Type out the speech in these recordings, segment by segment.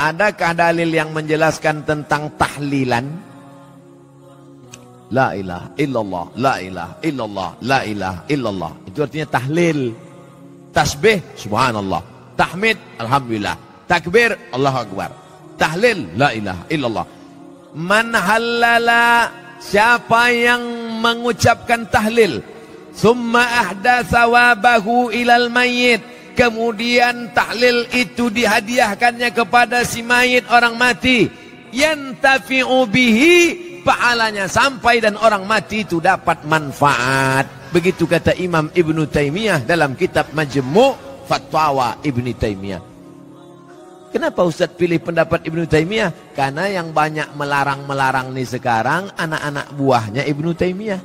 Adakah dalil yang menjelaskan tentang tahlilan? La ilaha illallah, la ilaha illallah, la ilaha illallah. Itu artinya tahlil. Tasbih, subhanallah. Tahmid, alhamdulillah. Takbir, Allahu akbar. Tahlil, la ilaha illallah. Man halala, siapa yang mengucapkan tahlil, summa ahda thawabahu ilal mayyit, kemudian tahlil itu dihadiahkannya kepada si mayit, orang mati, yantafi'u bihi, pahalanya sampai dan orang mati itu dapat manfaat. Begitu kata Imam Ibnu Taimiyah dalam kitab Majmu' Fatwa Ibnu Taimiyah. Kenapa Ustaz pilih pendapat Ibnu Taimiyah? Karena yang banyak melarang-melarang nih sekarang anak-anak buahnya Ibnu Taimiyah.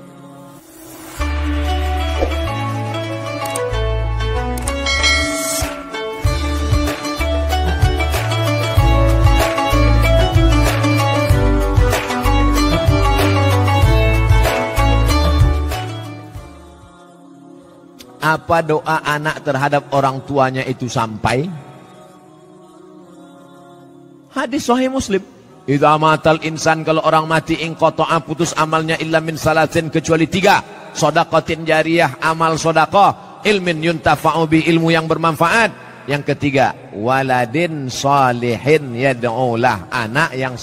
Apa doa anak terhadap orang tuanya itu sampai? Hadis Sahih Muslim. Idza matal insan, kalau orang mati, inqata'a, putus amalnya, illa min salatin, kecuali 3. Shadaqatin jariyah, amal sedekah, ilmin yuntafa'u bi, ilmu yang bermanfaat. Yang ketiga, waladin salihin yad'ulah, anak yang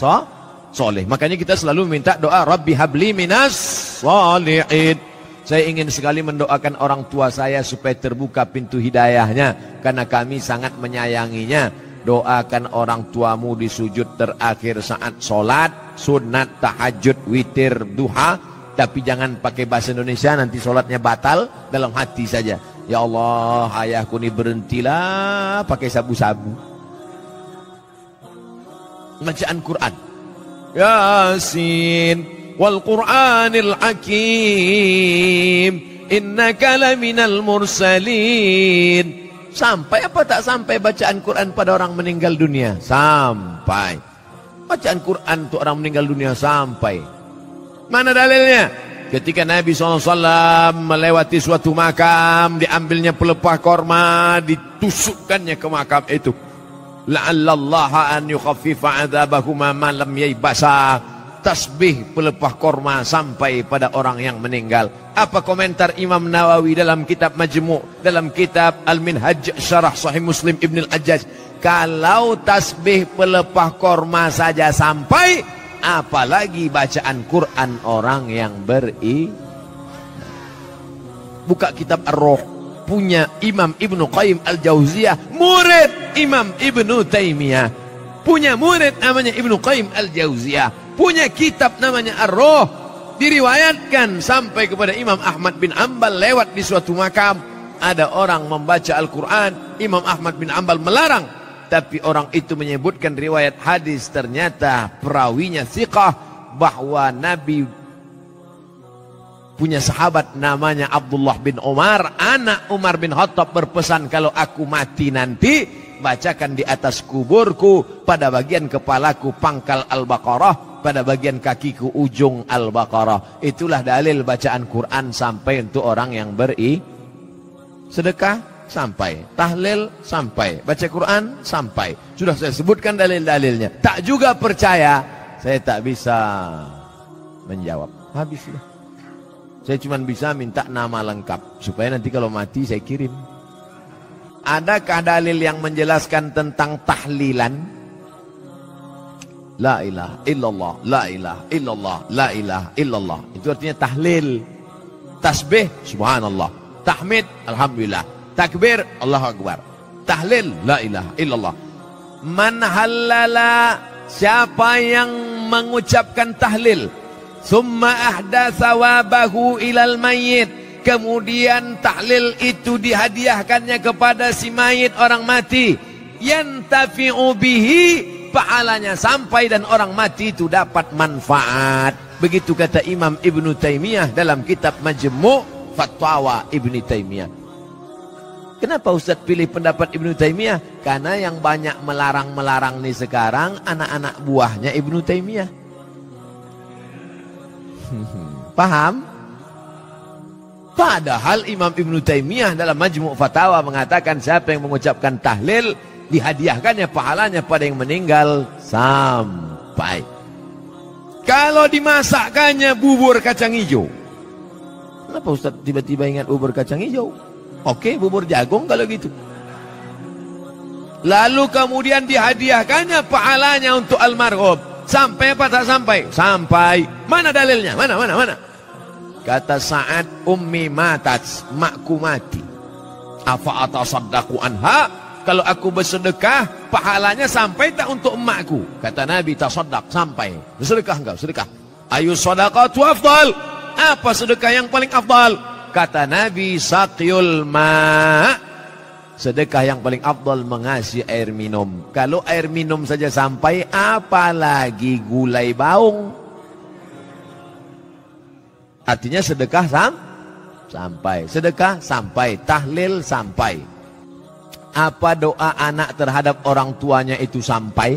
soleh. Makanya kita selalu minta doa, Rabbi habli minas salihin. Saya ingin sekali mendoakan orang tua saya supaya terbuka pintu hidayahnya, karena kami sangat menyayanginya. Doakan orang tuamu di sujud terakhir saat sholat, sunat, tahajud, witir, duha. Tapi jangan pakai bahasa Indonesia, nanti sholatnya batal. Dalam hati saja, ya Allah, ayahku ini berhentilah pakai sabu-sabu. Bacaan Quran, Yasin wal Qur'anil Hakim, innaka laminal mursalin. Sampai apa tak sampai bacaan Quran pada orang meninggal dunia? Sampai. Bacaan Quran untuk orang meninggal dunia sampai. Mana dalilnya? Ketika Nabi SAW melewati suatu makam, diambilnya pelepah korma, ditusukkannya ke makam itu. La'allallaha an yukhaffifa adzabahuma ma lam yaybasa. Tasbih pelepah korma sampai pada orang yang meninggal. Apa komentar Imam Nawawi dalam kitab Majmu', dalam kitab Al-Minhaj Syarah Sahih Muslim Ibn Al-Ajjaj? Kalau tasbih pelepah korma saja sampai, apalagi bacaan Quran orang yang buka kitab Ar-Ruh, punya Imam Ibnu Qayyim Al-Jauziyah, murid Imam Ibnu Taimiyah, punya murid namanya Ibnu Qayyim Al-Jauziyah, punya kitab namanya Ar-Ruh. Diriwayatkan sampai kepada Imam Ahmad bin Ambal, lewat di suatu makam, ada orang membaca Al-Quran. Imam Ahmad bin Ambal melarang, tapi orang itu menyebutkan riwayat hadis, ternyata perawinya thiqah, bahwa Nabi punya sahabat namanya Abdullah bin Umar, anak Umar bin Khattab, berpesan, kalau aku mati nanti, bacakan di atas kuburku, pada bagian kepalaku pangkal Al-Baqarah, pada bagian kakiku ujung Al-Baqarah. Itulah dalil bacaan Quran sampai untuk orang yang sedekah sampai, tahlil sampai, baca Quran sampai. Sudah saya sebutkan dalil-dalilnya. Tak juga percaya, saya tak bisa menjawab. Habis sudah. Saya cuma bisa minta nama lengkap supaya nanti kalau mati saya kirim. Adakah dalil yang menjelaskan tentang tahlilan? La ilaha illallah, la ilaha illallah, la ilaha illallah. Itu artinya tahlil. Tasbih, subhanallah. Tahmid, alhamdulillah. Takbir, Allahu akbar. Tahlil, la ilaha illallah. Man halala, siapa yang mengucapkan tahlil, summa ahda thawabahu ilal mayyit, kemudian tahlil itu dihadiahkannya kepada si mayit, orang mati, yantafi'u bihi, pahalanya sampai dan orang mati itu dapat manfaat. Begitu kata Imam Ibnu Taimiyah dalam kitab Majmu' Fatwa Ibnu Taimiyah. Kenapa Ustaz pilih pendapat Ibnu Taimiyah? Karena yang banyak melarang-melarang nih sekarang anak-anak buahnya Ibnu Taimiyah. Paham? Padahal Imam Ibnu Taimiyah dalam Majmu' Fatawa mengatakan, siapa yang mengucapkan tahlil dihadiahkannya pahalanya pada yang meninggal sampai. Kalau dimasakkannya bubur kacang hijau. Kenapa Ustaz tiba-tiba ingat bubur kacang hijau? Oke, bubur jagung kalau gitu. Lalu kemudian dihadiahkannya pahalanya untuk almarhum. Sampai apa tak sampai? Sampai. Mana dalilnya? Mana? Kata Sa'ad, ummi matat, makku mati. Afa atasaddaqu anha? Kalau aku bersedekah, pahalanya sampai tak untuk emakku? Kata Nabi, tasaddaq, sampai. Bersedekah enggak? Sedekah. Ayu sadaqatu afdal. Apa sedekah yang paling afdal? Kata Nabi, saqyul ma'. Sedekah yang paling afdal mengasih air minum. Kalau air minum saja sampai, apalagi gulai baung. Artinya sedekah sampai. Sedekah sampai. Tahlil sampai. Apa doa anak terhadap orang tuanya itu sampai?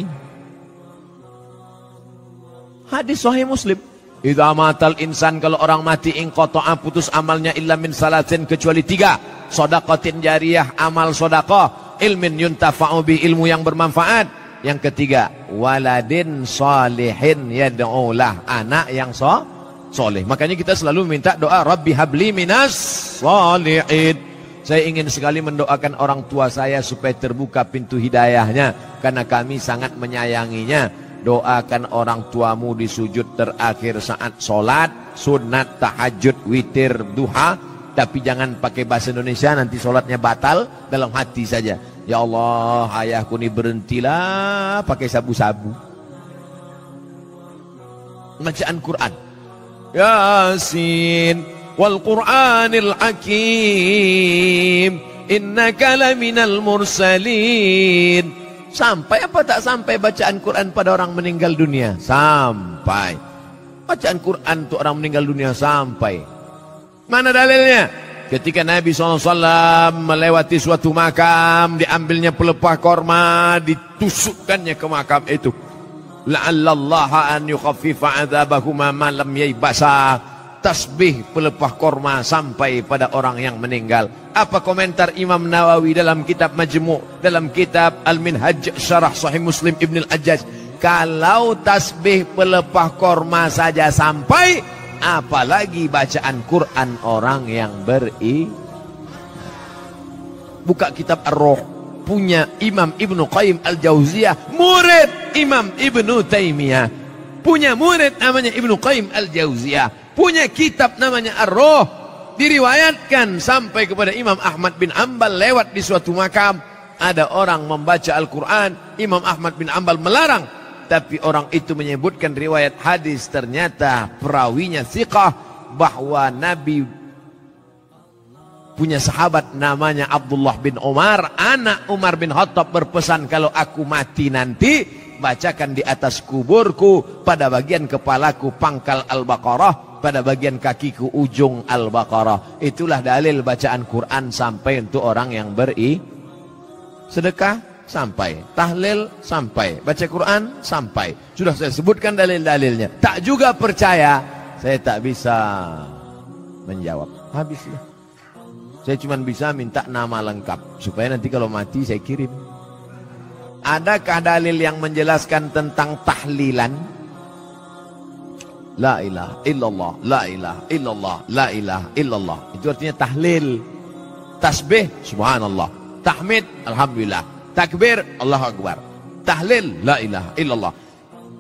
Hadis Sahih Muslim. Idza matal insan, kalau orang mati, inqata'a, putus amalnya, illa min salatin, kecuali 3. Shadaqatin jariyah, amal sedekah, ilmin yuntafa'u bi, ilmu yang bermanfaat. Yang ketiga, waladin salihin yad'ulah, anak yang soleh. Makanya kita selalu minta doa, Rabbi habli minas salihin. Saya ingin sekali mendoakan orang tua saya supaya terbuka pintu hidayahnya, karena kami sangat menyayanginya. Doakan orang tuamu di sujud terakhir saat sholat, sunat, tahajud, witir, duha. Tapi jangan pakai bahasa Indonesia, nanti sholatnya batal. Dalam hati saja, ya Allah, ayahku ini berhentilah pakai sabu-sabu. Bacaan Quran, Yasin wal Qur'anil Hakim, innaka laminal mursalin. Sampai apa tak sampai bacaan Quran pada orang meninggal dunia? Sampai. Bacaan Quran untuk orang meninggal dunia sampai. Mana dalilnya? Ketika Nabi SAW melewati suatu makam, diambilnya pelepah korma, ditusukkannya ke makam itu. La'allallaha an yukhaffifa adzabahuma ma lam yaybasa. Tasbih pelepah korma sampai pada orang yang meninggal. Apa komentar Imam Nawawi dalam kitab Majmu', dalam kitab Al-Minhaj Syarah Sahih Muslim Ibn Al-Ajjaj? Kalau tasbih pelepah korma saja sampai, apalagi bacaan Quran orang yang buka kitab Ar-Ruh, punya Imam Ibnu Qayyim Al-Jauziyah, murid Imam Ibnu Taimiyah, punya murid namanya Ibnu Qayyim Al-Jauziyah, punya kitab namanya Ar-Ruh. Diriwayatkan sampai kepada Imam Ahmad bin Hanbal, lewat di suatu makam, ada orang membaca Al-Quran. Imam Ahmad bin Hanbal melarang, tapi orang itu menyebutkan riwayat hadis, ternyata perawinya thiqah, bahwa Nabi punya sahabat namanya Abdullah bin Umar, anak Umar bin Khattab, berpesan, kalau aku mati nanti, bacakan di atas kuburku, pada bagian kepalaku pangkal Al-Baqarah, pada bagian kakiku ujung Al-Baqarah. Itulah dalil bacaan Quran sampai untuk orang yang sedekah sampai, tahlil sampai, baca Quran sampai. Sudah saya sebutkan dalil-dalilnya. Tak juga percaya, saya tak bisa menjawab. Habislah. Saya cuma bisa minta nama lengkap supaya nanti kalau mati saya kirim. Adakah dalil yang menjelaskan tentang tahlilan? La ilaha illallah, la ilaha illallah, la ilaha illallah. Itu artinya tahlil. Tasbih, subhanallah. Tahmid, alhamdulillah. Takbir, Allahu Akbar. Tahlil, la ilaha illallah.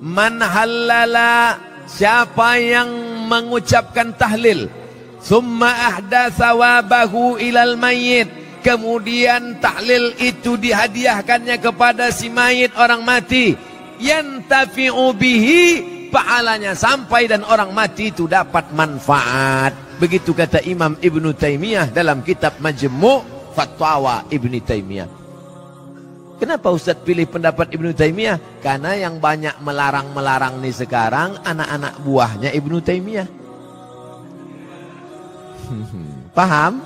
Man halala, siapa yang mengucapkan tahlil, summa ahda thawabahu ilal mayyit, kemudian tahlil itu dihadiahkannya kepada si mayit, orang mati, yantafi'u bihi, pahalanya sampai dan orang mati itu dapat manfaat. Begitu kata Imam Ibnu Taimiyah dalam kitab Majmu' Fatwa Ibnu Taimiyah. Kenapa Ustaz pilih pendapat Ibnu Taimiyah? Karena yang banyak melarang-melarang nih sekarang anak-anak buahnya Ibnu Taimiyah. Paham?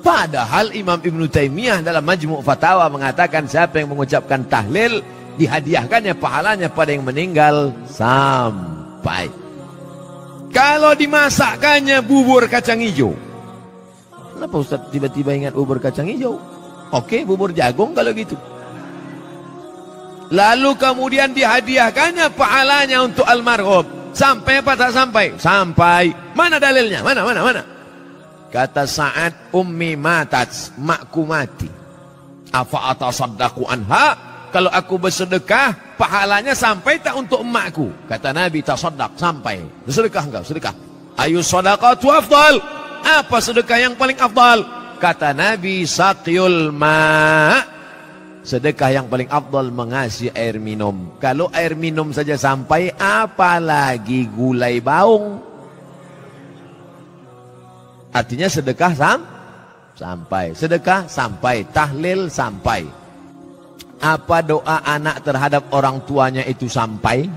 Padahal Imam Ibnu Taimiyah dalam Majmu' Fatawa mengatakan, siapa yang mengucapkan tahlil, dihadiahkannya pahalanya pada yang meninggal sampai. Kalau dimasakkannya bubur kacang hijau. Kenapa Ustaz tiba-tiba ingat bubur kacang hijau? Oke, bubur jagung kalau gitu. Lalu kemudian dihadiahkannya pahalanya untuk almarhum. Sampai apa tak sampai? Sampai. Mana dalilnya? Mana? Kata Sa'ad, ummi matat, makku mati. Afa atasaddaqu anha? Kalau aku bersedekah, pahalanya sampai tak untuk emakku? Kata Nabi, tasaddaq, sampai. Bersedekah enggak? Sedekah. Ayu sadaqatu afdal. Apa sedekah yang paling afdal? Kata Nabi, saqyul ma'. Sedekah yang paling afdal mengasih air minum. Kalau air minum saja sampai, apalagi gulai baung. Artinya sedekah sampai. Sedekah sampai. Tahlil sampai. Apa doa anak terhadap orang tuanya itu sampai?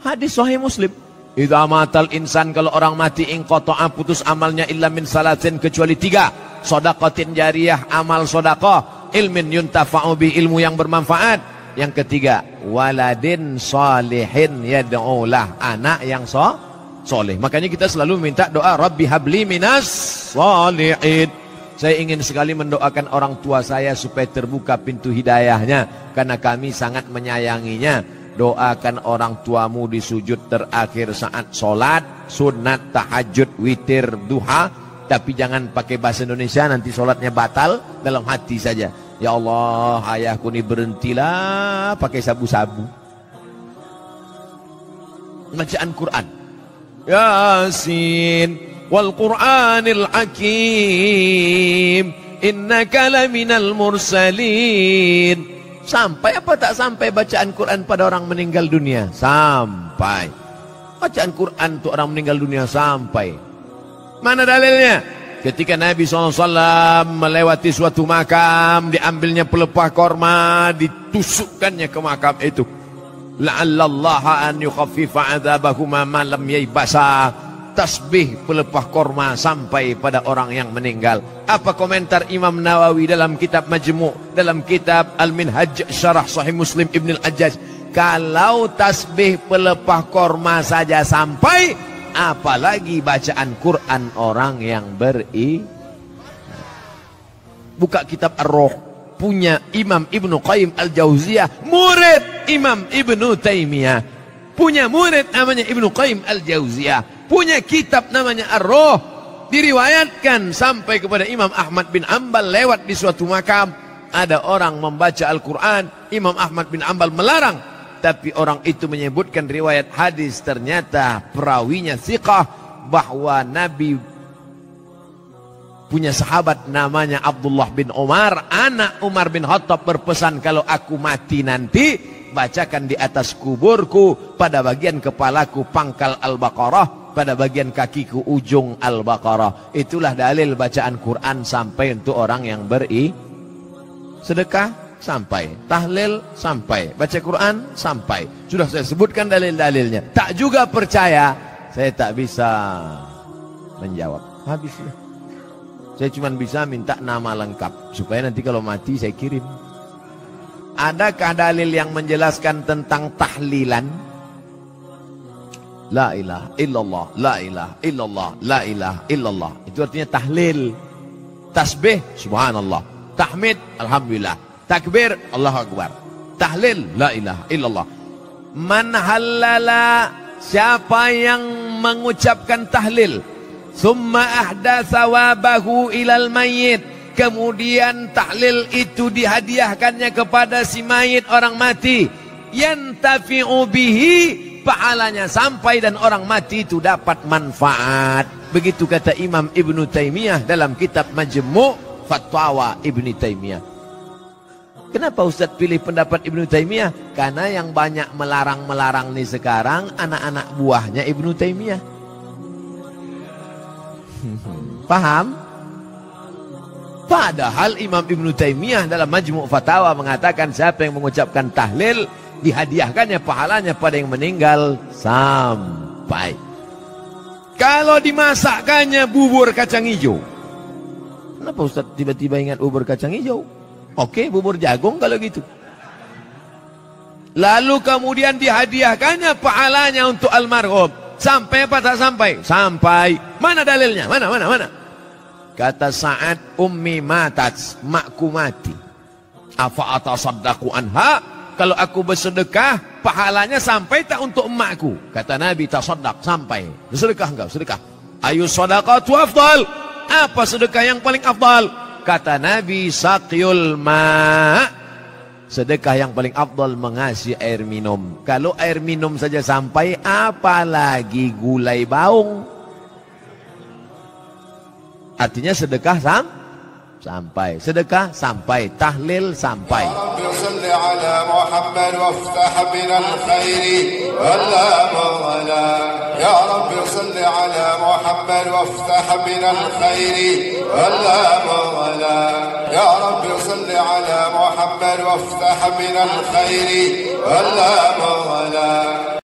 Hadis Sahih Muslim. Idza matal insan, kalau orang mati, inqata'a, putus amalnya, illa min salatin, kecuali 3. Shadaqatin jariyah, amal sedekah, ilmin yuntafa'u bi, ilmu yang bermanfaat. Yang ketiga, waladin salihin yad'ulah, anak yang soleh. Makanya kita selalu minta doa, Rabbi habli minas salihin. Saya ingin sekali mendoakan orang tua saya supaya terbuka pintu hidayahnya, karena kami sangat menyayanginya. Doakan orang tuamu di sujud terakhir saat sholat, sunat, tahajud, witir, duha. Tapi jangan pakai bahasa Indonesia, nanti sholatnya batal. Dalam hati saja, ya Allah, ayahku ini berhentilah pakai sabu-sabu. Bacaan Quran, Yasin wal Qur'anil Hakim, innaka laminal mursalin. Sampai apa tak sampai bacaan Quran pada orang meninggal dunia? Sampai. Bacaan Quran untuk orang meninggal dunia sampai. Mana dalilnya? Ketika Nabi SAW melewati suatu makam, diambilnya pelepah korma, ditusukkannya ke makam itu. La'allallaha an yukhaffifa adzabahuma ma lam yaybasa. Tasbih pelepah korma sampai pada orang yang meninggal. Apa komentar Imam Nawawi dalam kitab Majmu', dalam kitab Al-Minhaj Syarah Sahih Muslim Ibn Al-Ajjaj? Kalau tasbih pelepah korma saja sampai, apalagi bacaan Quran orang yang buka kitab Ar-Ruh, punya Imam Ibnu Qayyim Al-Jauziyah, murid Imam Ibnu Taimiyah, punya murid namanya Ibnu Qayyim Al-Jauziyah, punya kitab namanya Ar-Ruh. Diriwayatkan sampai kepada Imam Ahmad bin Ambal, lewat di suatu makam, ada orang membaca Al-Quran. Imam Ahmad bin Ambal melarang, tapi orang itu menyebutkan riwayat hadis, ternyata perawinya thiqah, bahwa Nabi punya sahabat namanya Abdullah bin Umar, anak Umar bin Khattab, berpesan, kalau aku mati nanti, bacakan di atas kuburku, pada bagian kepalaku pangkal Al-Baqarah, pada bagian kakiku ujung Al-Baqarah. Itulah dalil bacaan Quran sampai untuk orang yang sedekah sampai, tahlil sampai, baca Quran sampai. Sudah saya sebutkan dalil-dalilnya. Tak juga percaya, saya tak bisa menjawab. Habis ya. Saya cuma bisa minta nama lengkap supaya nanti kalau mati saya kirim. Adakah dalil yang menjelaskan tentang tahlilan? La ilaha illallah, la ilaha illallah, la ilaha illallah. Itu artinya tahlil. Tasbih, subhanallah. Tahmid, alhamdulillah. Takbir, Allahu Akbar. Tahlil, la ilaha illallah. Man halala, siapa yang mengucapkan tahlil, summa ahda sawabahu ilal mayyit, kemudian tahlil itu dihadiahkannya kepada si mayit, orang mati, yantafi'u bihi, pahalanya sampai dan orang mati itu dapat manfaat. Begitu kata Imam Ibnu Taimiyah dalam kitab Majmu' Fatwa Ibnu Taimiyah. Kenapa Ustaz pilih pendapat Ibnu Taimiyah? Karena yang banyak melarang-melarang nih sekarang anak-anak buahnya Ibnu Taimiyah. Paham? Padahal Imam Ibnu Taimiyah dalam Majmu' Fatawa mengatakan, siapa yang mengucapkan tahlil, dihadiahkannya pahalanya pada yang meninggal sampai. Kalau dimasakkannya bubur kacang hijau, kenapa Ustaz tiba-tiba ingat bubur kacang hijau? Oke, bubur jagung kalau gitu. Lalu kemudian dihadiahkannya pahalanya untuk almarhum. Sampai apa tak sampai? Sampai. Mana dalilnya? Mana? Kata Sa'ad, ummi matat, makku mati. Afa atasaddaqu anha? Kalau aku bersedekah, pahalanya sampai tak untuk emakku? Kata Nabi, tasaddaq, sampai. Sedekah enggak? Sedekah. Ayu sadaqatu afdal? Apa sedekah yang paling afdal? Kata Nabi, saqyul ma'. Sedekah yang paling afdal mengasih air minum. Kalau air minum saja sampai, apalagi gulai baung. Artinya sedekah sampai, sedekah sampai, tahlil sampai. Ya Rabbi salli ala Muhammad waftah binal khairi wala maghala. Ya Rabbi salli ala Muhammad waftah binal khairi wala maghala. Ya Rabbi salli ala Muhammad waftah binal khairi wala maghala.